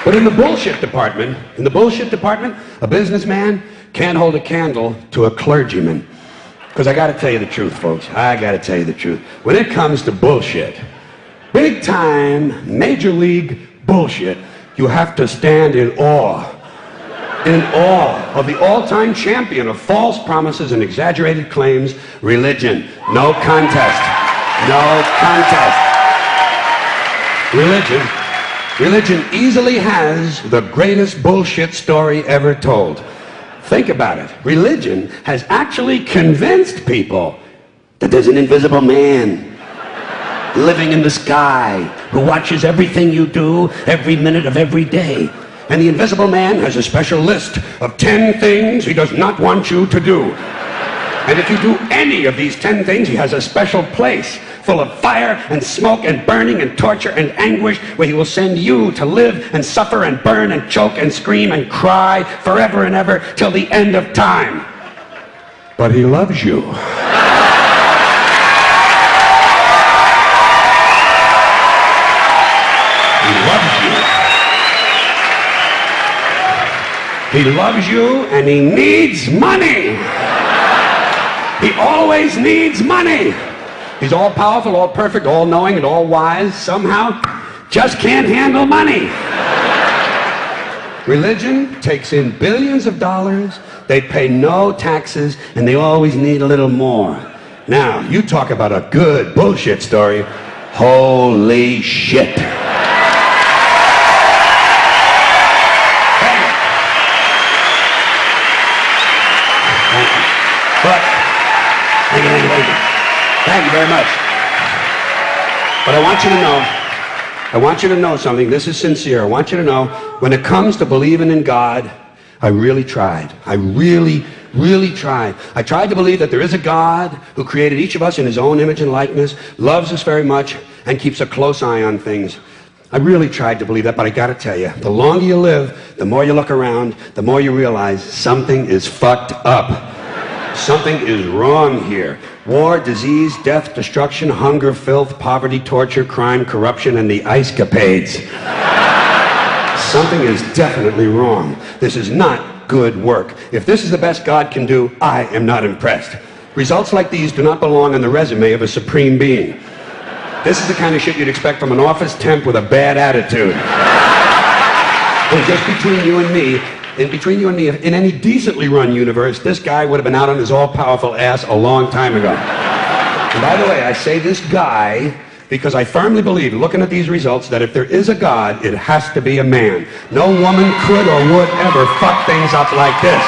But in the bullshit department, a businessman can't hold a candle to a clergyman. Because I got to tell you the truth, folks. I got to tell you the truth. When it comes to bullshit, big time, major league bullshit, you have to stand in awe of the all-time champion of false promises and exaggerated claims, religion. No contest. No contest. Religion easily has the greatest bullshit story ever told. Think about it. Religion has actually convinced people that there's an invisible man living in the sky who watches everything you do every minute of every day. And the invisible man has a special list of 10 things he does not want you to do. And if you do any of these 10 things, he has a special place full of fire and smoke and burning and torture and anguish where he will send you to live and suffer and burn and choke and scream and cry forever and ever till the end of time. But he loves you. He loves you. He loves you and he needs money. He always needs money. He's all powerful, all perfect, all knowing, and all wise. Somehow, just can't handle money. Religion takes in billions of dollars. They pay no taxes, and they always need a little more. Now, you talk about a good bullshit story. Holy shit. But, thank you very much. But I want you to know something. This is sincere. I want you to know, when it comes to believing in God, I really tried. I really tried. I tried to believe that there is a God who created each of us in his own image and likeness, loves us very much, and keeps a close eye on things. I really tried to believe that, but I gotta tell you, the longer you live, the more you look around, the more you realize something is fucked up. Something is wrong here. War, disease, death, destruction, hunger, filth, poverty, torture, crime, corruption, and the ice capades. Something is definitely wrong. This is not good work. If this is the best God can do, I am not impressed. Results like these do not belong on the resume of a supreme being. This is the kind of shit you'd expect from an office temp with a bad attitude. And just between you and me, in any decently run universe, this guy would have been out on his all-powerful ass a long time ago. And by the way, I say this guy because I firmly believe, looking at these results, that if there is a God, it has to be a man. No woman could or would ever fuck things up like this.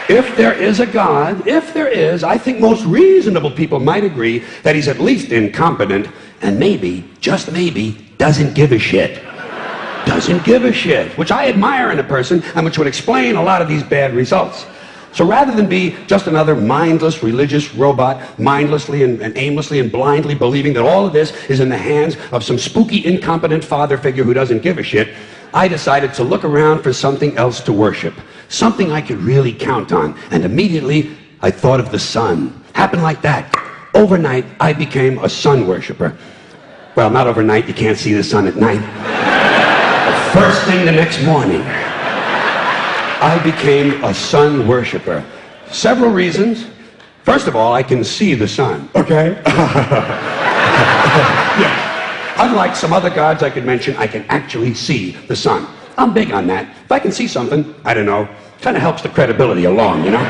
If there is a God, I think most reasonable people might agree that he's at least incompetent and maybe, just maybe, doesn't give a shit. Doesn't give a shit, which I admire in a person and which would explain a lot of these bad results. So rather than be just another mindless religious robot, mindlessly and aimlessly and blindly believing that all of this is in the hands of some spooky, incompetent father figure who doesn't give a shit, I decided to look around for something else to worship. Something I could really count on. And immediately, I thought of the sun. Happened like that. Overnight, I became a sun worshiper. Well, not overnight. You can't see the sun at night. But first thing the next morning, I became a sun worshiper. Several reasons. First of all, I can see the sun. Okay? Yeah. Unlike some other gods I could mention, I can actually see the sun. I'm big on that. If I can see something, I don't know, kind of helps the credibility along, you know?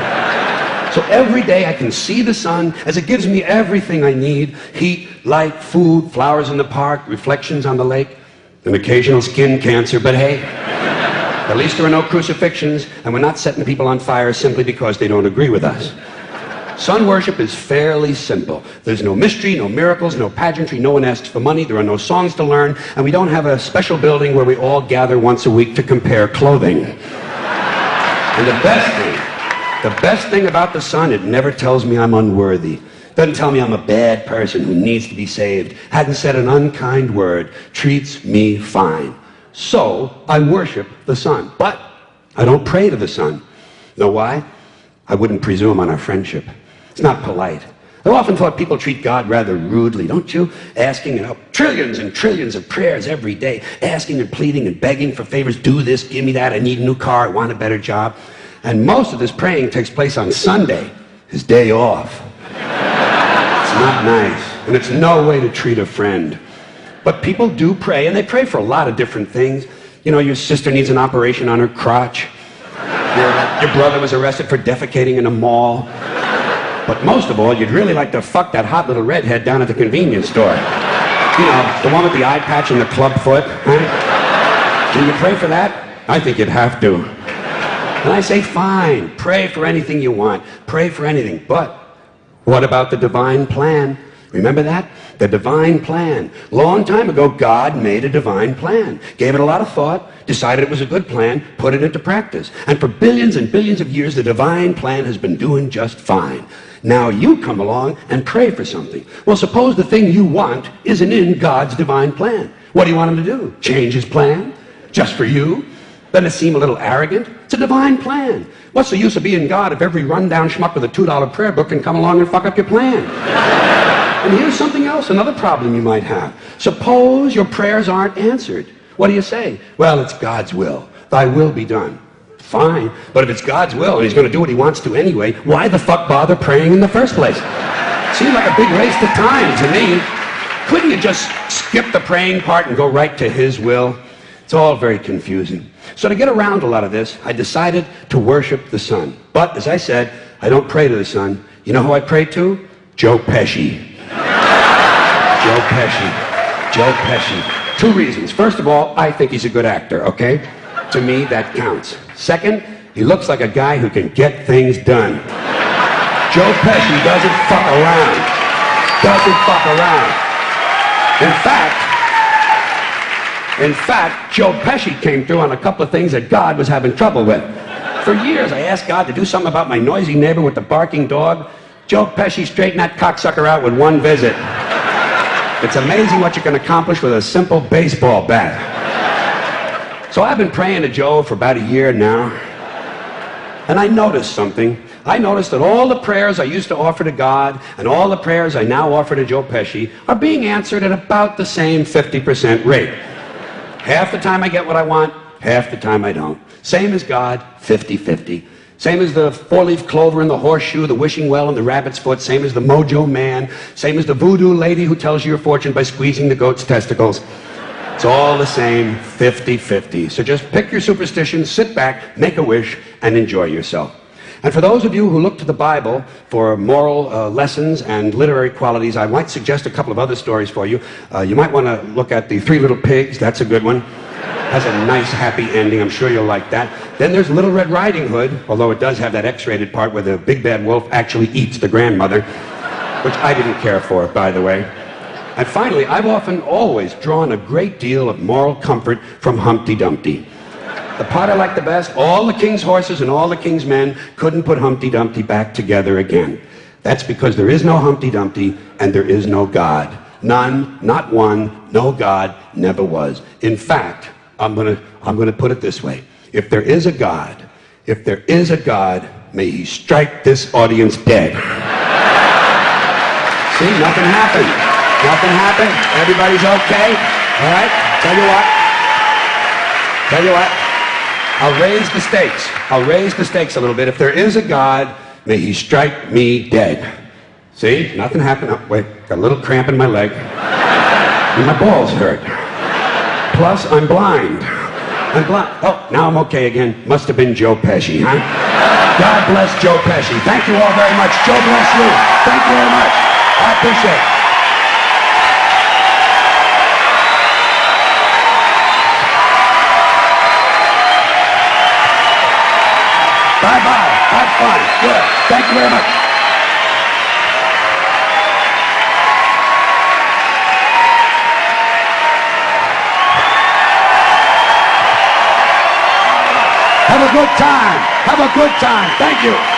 So every day I can see the sun as it gives me everything I need. Heat, light, food, flowers in the park, reflections on the lake, an occasional skin cancer, but hey, at least there are no crucifixions, and we're not setting people on fire simply because they don't agree with us. Sun worship is fairly simple. There's no mystery, no miracles, no pageantry, no one asks for money, there are no songs to learn, and we don't have a special building where we all gather once a week to compare clothing. And the best thing about the sun, it never tells me I'm unworthy. Doesn't tell me I'm a bad person who needs to be saved. Hadn't said an unkind word. Treats me fine. So, I worship the sun. But I don't pray to the sun. Know why? I wouldn't presume on our friendship. It's not polite. I've often thought people treat God rather rudely, don't you? Asking trillions and trillions of prayers every day, asking and pleading and begging for favors. Do this, give me that, I need a new car, I want a better job. And most of this praying takes place on Sunday, his day off. It's not nice, and it's no way to treat a friend. But people do pray, and they pray for a lot of different things. You know, your sister needs an operation on her crotch. Your brother was arrested for defecating in a mall. But most of all, you'd really like to fuck that hot little redhead down at the convenience store. You know, the one with the eye patch and the club foot. Huh? Can you pray for that? I think you'd have to. And I say, fine, pray for anything you want. Pray for anything. But what about the divine plan? Remember that? The divine plan. Long time ago, God made a divine plan. Gave it a lot of thought, decided it was a good plan, put it into practice. And for billions and billions of years, the divine plan has been doing just fine. Now you come along and pray for something. Well, suppose the thing you want isn't in God's divine plan. What do you want him to do? Change his plan? Just for you? Doesn't it seem a little arrogant? It's a divine plan. What's the use of being God if every rundown schmuck with a $2 prayer book can come along and fuck up your plan? And here's something else, another problem you might have. Suppose your prayers aren't answered. What do you say? Well, it's God's will. Thy will be done. Fine, but if it's God's will and he's going to do what he wants to anyway, why the fuck bother praying in the first place? Seems like a big waste of time to me. Couldn't you just skip the praying part and go right to his will? It's all very confusing. So to get around a lot of this, I decided to worship the sun. But, as I said, I don't pray to the sun. You know who I pray to? Joe Pesci. Joe Pesci. Joe Pesci. Two reasons. First of all, I think he's a good actor, okay? To me, that counts. Second, he looks like a guy who can get things done. Joe Pesci doesn't fuck around. Doesn't fuck around. In fact, Joe Pesci came through on a couple of things that God was having trouble with. For years, I asked God to do something about my noisy neighbor with the barking dog. Joe Pesci straightened that cocksucker out with one visit. It's amazing what you can accomplish with a simple baseball bat. So I've been praying to Joe for about a year now, and I noticed something. I noticed that all the prayers I used to offer to God and all the prayers I now offer to Joe Pesci are being answered at about the same 50% rate. Half the time I get what I want, half the time I don't. Same as God, 50-50. Same as the four-leaf clover and the horseshoe, the wishing well and the rabbit's foot. Same as the mojo man. Same as the voodoo lady who tells you your fortune by squeezing the goat's testicles. It's all the same, 50-50. So just pick your superstition, sit back, make a wish, and enjoy yourself. And for those of you who look to the Bible for moral lessons and literary qualities, I might suggest a couple of other stories for you. You might want to look at The Three Little Pigs. That's a good one. Has a nice, happy ending. I'm sure you'll like that. Then there's Little Red Riding Hood, although it does have that X-rated part where the big bad wolf actually eats the grandmother, which I didn't care for, by the way. And finally, I've always drawn a great deal of moral comfort from Humpty Dumpty. The part I like the best, all the king's horses and all the king's men couldn't put Humpty Dumpty back together again. That's because there is no Humpty Dumpty and there is no God. None, not one, no God, never was. In fact, I'm gonna put it this way. If there is a God, may he strike this audience dead. See, nothing happened. Nothing happened. Everybody's okay. All right? Tell you what. I'll raise the stakes. I'll raise the stakes a little bit. If there is a God, may he strike me dead. See? Nothing happened. Oh, wait. Got a little cramp in my leg. And my balls hurt. Plus, I'm blind. Oh, now I'm okay again. Must have been Joe Pesci, huh? God bless Joe Pesci. Thank you all very much. Joe bless you. Thank you very much. I appreciate it. Bye-bye. Have fun. Good. Thank you very much. Have a good time. Have a good time. Thank you.